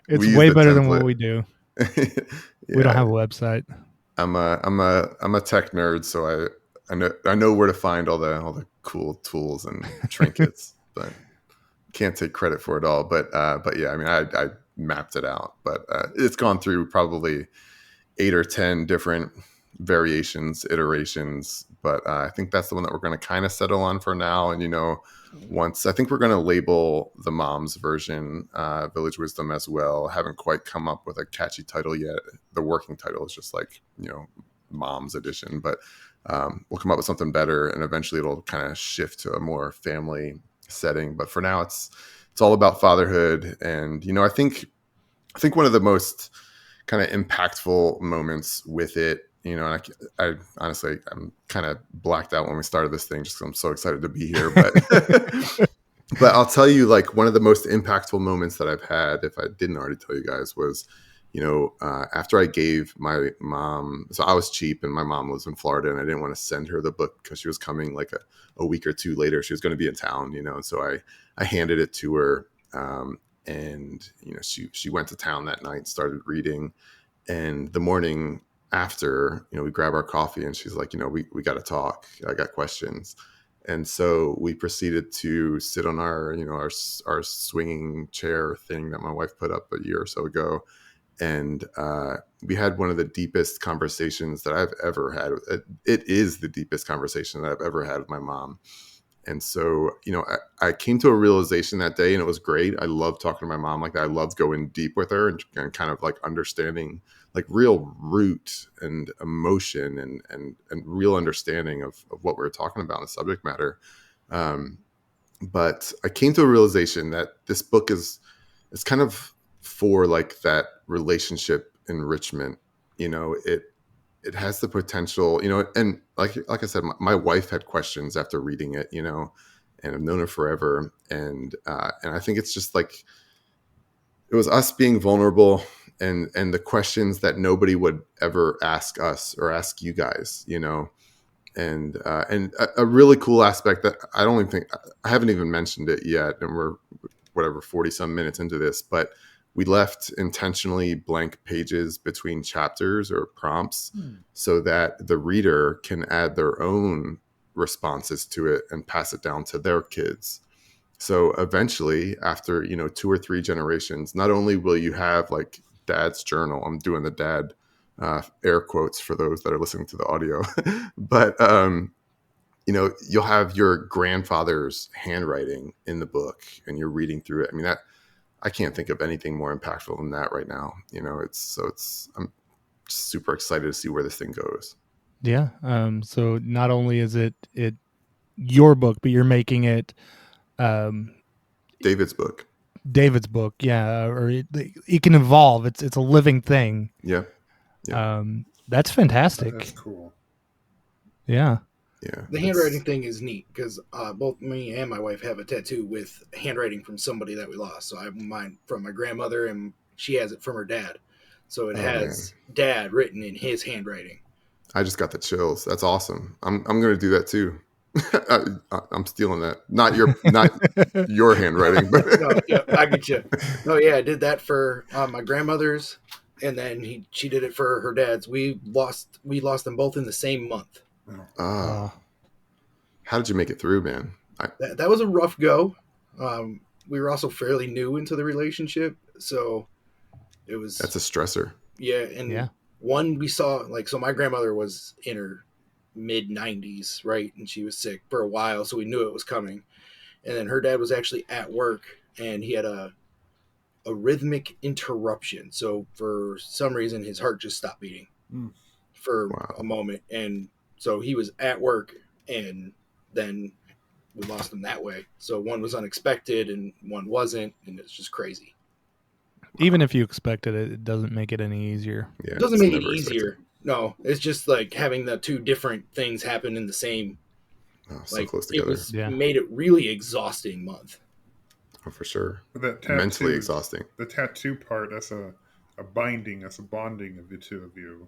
we use way the better than what template. we do. We don't Yeah, have a website. I'm a tech nerd, so I know where to find all the cool tools and trinkets, but can't take credit for it all. But yeah, I mean, I mapped it out, but it's gone through probably 8 or 10 different variations, iterations. But I think that's the one that we're going to kind of settle on for now. And once I think we're going to label the mom's version Village Wisdom as well. Haven't quite come up with a catchy title yet. The working title is just like mom's edition, but we'll come up with something better, and eventually it'll kind of shift to a more family setting. But for now, it's all about fatherhood. And I think one of the most kind of impactful moments with it, and I honestly, I'm kind of blacked out when we started this thing just because I'm so excited to be here. But but I'll tell you, like, one of the most impactful moments that I've had, if I didn't already tell you guys, was, after I gave my mom, so I was cheap and my mom lives in Florida and I didn't want to send her the book because she was coming like a week or two later. She was going to be in town, and so I handed it to her. And she went to town that night, started reading, and the morning after, we grab our coffee and she's like, we got to talk. I got questions. And so we proceeded to sit on our swinging chair thing that my wife put up a year or so ago. And we had one of the deepest conversations that I've ever had. It is the deepest conversation that I've ever had with my mom. And so, I came to a realization that day, and it was great. I love talking to my mom like that. I loved going deep with her and kind of like understanding like real root and emotion and real understanding of what we were talking about in the subject matter. But I came to a realization that this book it's kind of for like that relationship enrichment. It has the potential, and like I said, my wife had questions after reading it, and I've known her forever. And I think it's just like, it was us being vulnerable and the questions that nobody would ever ask us or ask you guys, and a really cool aspect that I don't even think, I haven't even mentioned it yet. And we're whatever, 40 some minutes into this, but we left intentionally blank pages between chapters or prompts so that the reader can add their own responses to it and pass it down to their kids. So eventually, after 2 or 3 generations, not only will you have like dad's journal, I'm doing the dad air quotes for those that are listening to the audio, but you'll have your grandfather's handwriting in the book and you're reading through it. I mean, that, I can't think of anything more impactful than that right now. I'm just super excited to see where this thing goes. Yeah. So not only is it your book, but you're making it David's book. David's book. Yeah. Or it can evolve. It's a living thing. Yeah. That's fantastic. That's cool. Yeah. Yeah. The handwriting thing is neat because both me and my wife have a tattoo with handwriting from somebody that we lost. So I have mine from my grandmother, and she has it from her dad. So it has dad written in his handwriting. I just got the chills. That's awesome. I'm going to do that too. I'm stealing that. Not your handwriting, but No, yeah, I get you. No, yeah, I did that for my grandmother's, and then she did it for her dad's. We lost them both in the same month. How did you make it through, man? That was a rough go. We were also fairly new into the relationship, so it was. That's a stressor. Yeah, and one we saw, like, so my grandmother was in her mid-90s, right, and she was sick for a while, so we knew it was coming. And then her dad was actually at work, and he had a rhythmic interruption. So for some reason, his heart just stopped beating for a moment, and so he was at work, and then we lost him that way. So one was unexpected and one wasn't, and it's just crazy. Even if you expected it, it doesn't make it any easier. Yeah, it doesn't make it easier. No, it's just like having the two different things happen in the same. So close together. It made it really exhausting month. Oh, for sure. That tattoo, mentally exhausting. The tattoo part, that's a binding, that's a bonding of the two of you.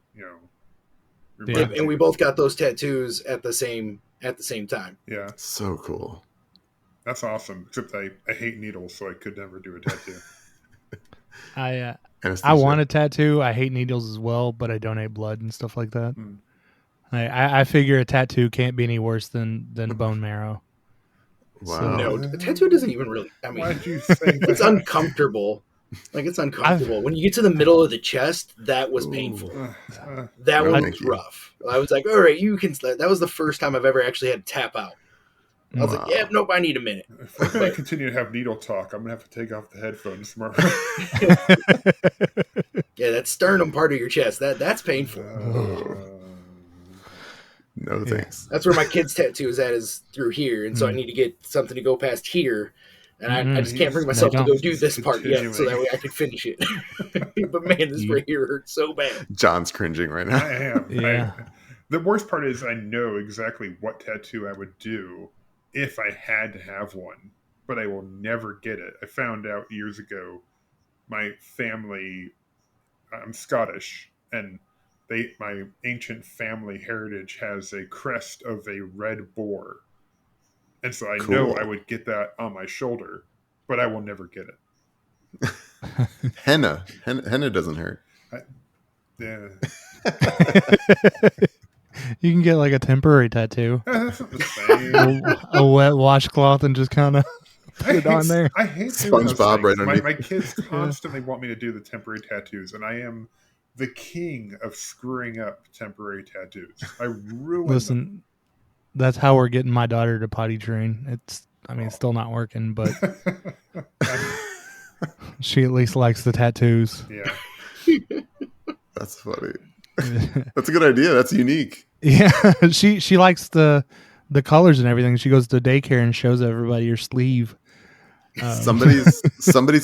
And we both got those tattoos at the same time. Yeah, so cool. That's awesome. Except I hate needles, so I could never do a tattoo. I want a tattoo. I hate needles as well, but I donate blood and stuff like that. I figure a tattoo can't be any worse than bone marrow. Wow. So, no, a tattoo doesn't even really. I mean, why'd you say that? It's uncomfortable. Like, it's uncomfortable. When you get to the middle of the chest, that was painful. That one was rough. I was like, all right, you can. That was the first time I've ever actually had to tap out. I was like, yeah, nope, I need a minute. If we're going to continue to have needle talk, I'm going to have to take off the headphones tomorrow. Yeah, that sternum part of your chest, that's painful. No Yeah. thanks. That's where my kid's tattoo is at, is through here, and so I need to get something to go past here. And I just can't bring myself to go do He's this part yet, so that continuing. way I can finish it. But man, this right here hurts so bad. John's cringing right now. I am. Yeah. The worst part is I know exactly what tattoo I would do if I had to have one, but I will never get it. I found out years ago. My family, I'm Scottish, and my ancient family heritage has a crest of a red boar, and so I know Cool. I would get that on my shoulder, but I will never get it. Henna doesn't hurt. Yeah, You can get like a temporary tattoo, that's not the same. a wet washcloth, and just kind of put it on there. I hate doing those SpongeBob right things. underneath. My kids constantly want me to do the temporary tattoos, and I am the king of screwing up temporary tattoos. I ruin them. Listen, that's how we're getting my daughter to potty train. It's still not working, but she at least likes the tattoos. Yeah. That's funny. That's a good idea. That's unique. Yeah, she likes the colors and everything. She goes to daycare and shows everybody her sleeve. Somebody's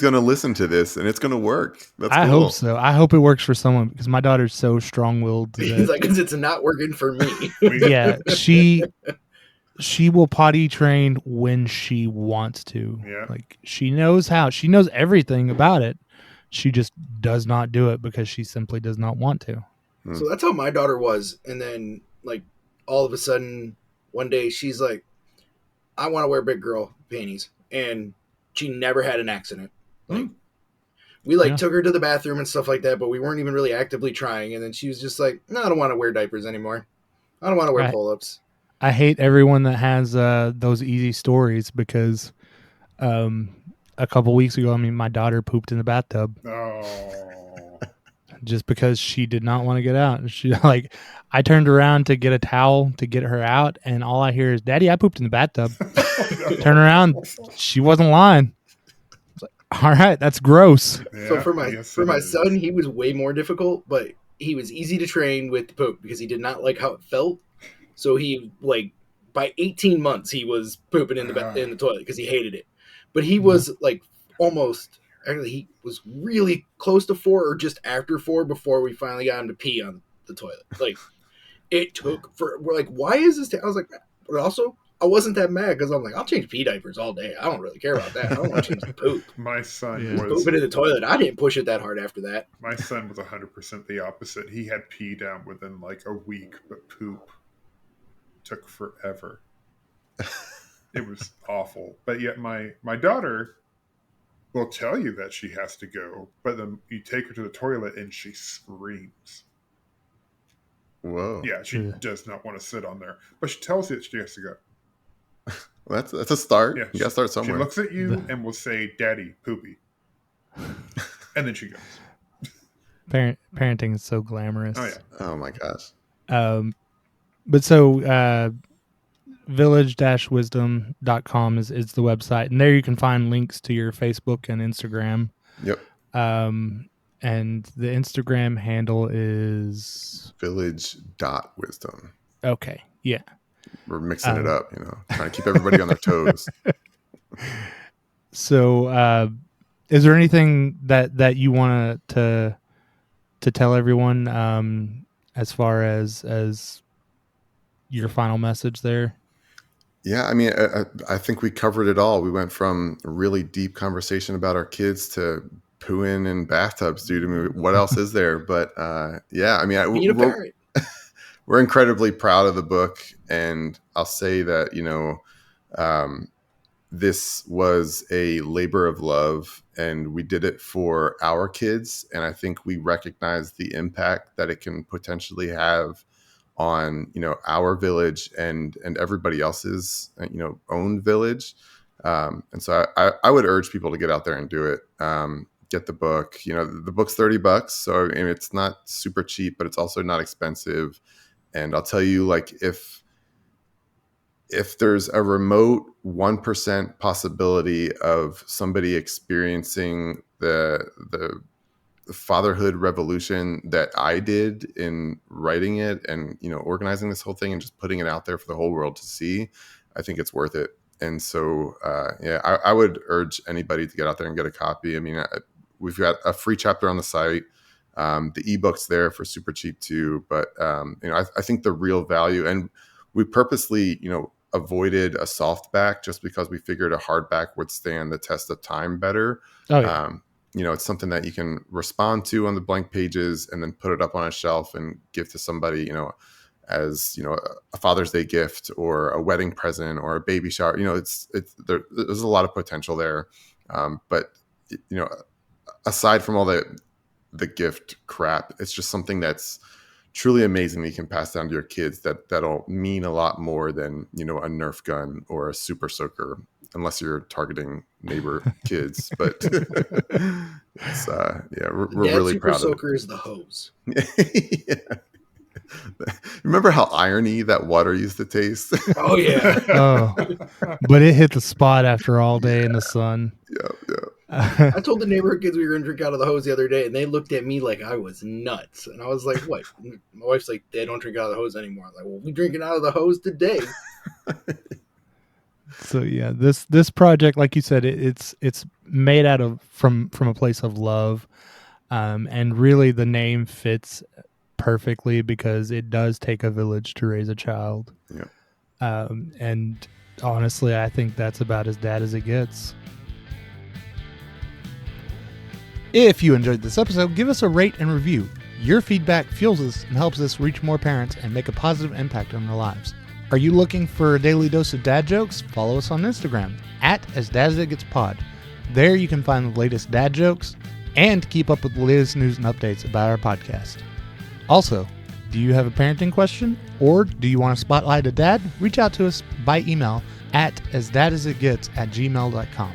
going to listen to this, and it's going to work. That's I cool. hope so. I hope it works for someone, because my daughter's so strong-willed. He's like, because it's not working for me. Yeah, she will potty train when she wants to. Yeah. Like, she knows how. She knows everything about it. She just does not do it because she simply does not want to. So that's how my daughter was. And then, like, all of a sudden, one day she's like, I want to wear big girl panties. And she never had an accident. Like, we took her to the bathroom and stuff like that, but we weren't even really actively trying. And then she was just like, no, I don't want to wear diapers anymore. I don't want to wear pull-ups. I hate everyone that has those easy stories, because a couple weeks ago, my daughter pooped in the bathtub. Oh. Just because she did not want to get out. She I turned around to get a towel to get her out, and all I hear is, "Daddy, I pooped in the bathtub." Turn around, she wasn't lying. All right, that's gross. Yeah, so for my son, he was way more difficult, but he was easy to train with the poop because he did not like how it felt. So he by 18 months he was pooping in the toilet because he hated it. But he was almost. Actually, he was really close to 4 or just after 4 before we finally got him to pee on the toilet. Like, it took we're like, why is this? I was like, but also, I wasn't that mad because I'm like, I'll change pee diapers all day. I don't really care about that. I don't want to change the poop. My son was pooping in the toilet. I didn't push it that hard after that. My son was 100% the opposite. He had pee down within like a week, but poop took forever. It was awful. But yet my daughter will tell you that she has to go, but then you take her to the toilet and she screams. Whoa. Yeah, she does not want to sit on there, but she tells you that she has to go. Well, that's a start. Yeah, you got to start somewhere. She looks at you and will say, "Daddy, poopy," and then she goes. Parenting is so glamorous. Oh yeah. Oh my gosh. But so village-wisdom.com is the website, and there you can find links to your Facebook and Instagram. Yep. And the Instagram handle is villiage.wisdom. Okay. Yeah. We're mixing it up, trying to keep everybody on their toes. So, is there anything that you want to tell everyone, as far as your final message there? Yeah, I think we covered it all. We went from a really deep conversation about our kids to pooing in bathtubs, dude. What else is there? But being a parent. We're incredibly proud of the book, and I'll say that this was a labor of love, and we did it for our kids, and I think we recognize the impact that it can potentially have on our village and everybody else's own village, and so I would urge people to get out there and do it. Get the book. The book's $30, so it's not super cheap, but it's also not expensive. And I'll tell you, if there's a remote 1% possibility of somebody experiencing the fatherhood revolution that I did in writing it and, organizing this whole thing and just putting it out there for the whole world to see, I think it's worth it. And so, I would urge anybody to get out there and get a copy. I mean, we've got a free chapter on the site. The ebook's there for super cheap too. But, I think the real value, and we purposely, avoided a softback just because we figured a hardback would stand the test of time better. Oh, yeah. It's something that you can respond to on the blank pages and then put it up on a shelf and give to somebody, as, a Father's Day gift or a wedding present or a baby shower. There's a lot of potential there. But, aside from all the gift crap, it's just something that's truly amazing that you can pass down to your kids that'll mean a lot more than, a Nerf gun or a super soaker, unless you're targeting neighbor kids. But it's, we're really super proud soaker of it. is the hose. Yeah. Remember how irony that water used to taste? Oh yeah. Oh, but it hit the spot after all day in the sun. Yeah. I told the neighborhood kids we were gonna drink out of the hose the other day, and they looked at me like I was nuts. And I was like, "What?" My wife's like, "They don't drink out of the hose anymore." I was like, "Well, we drinking out of the hose today." So yeah, this project, like you said, it's made out of from a place of love, and really the name fits perfectly because it does take a village to raise a child. Yeah. And honestly, I think that's about as dad as it gets. If you enjoyed this episode, give us a rate and review. Your feedback fuels us and helps us reach more parents and make a positive impact on their lives. Are you looking for a daily dose of dad jokes? Follow us on Instagram @AsDadAsItGetsPod. There you can find the latest dad jokes and keep up with the latest news and updates about our podcast. Also, do you have a parenting question or do you want to spotlight a dad? Reach out to us by email at asdadasitgets@gmail.com.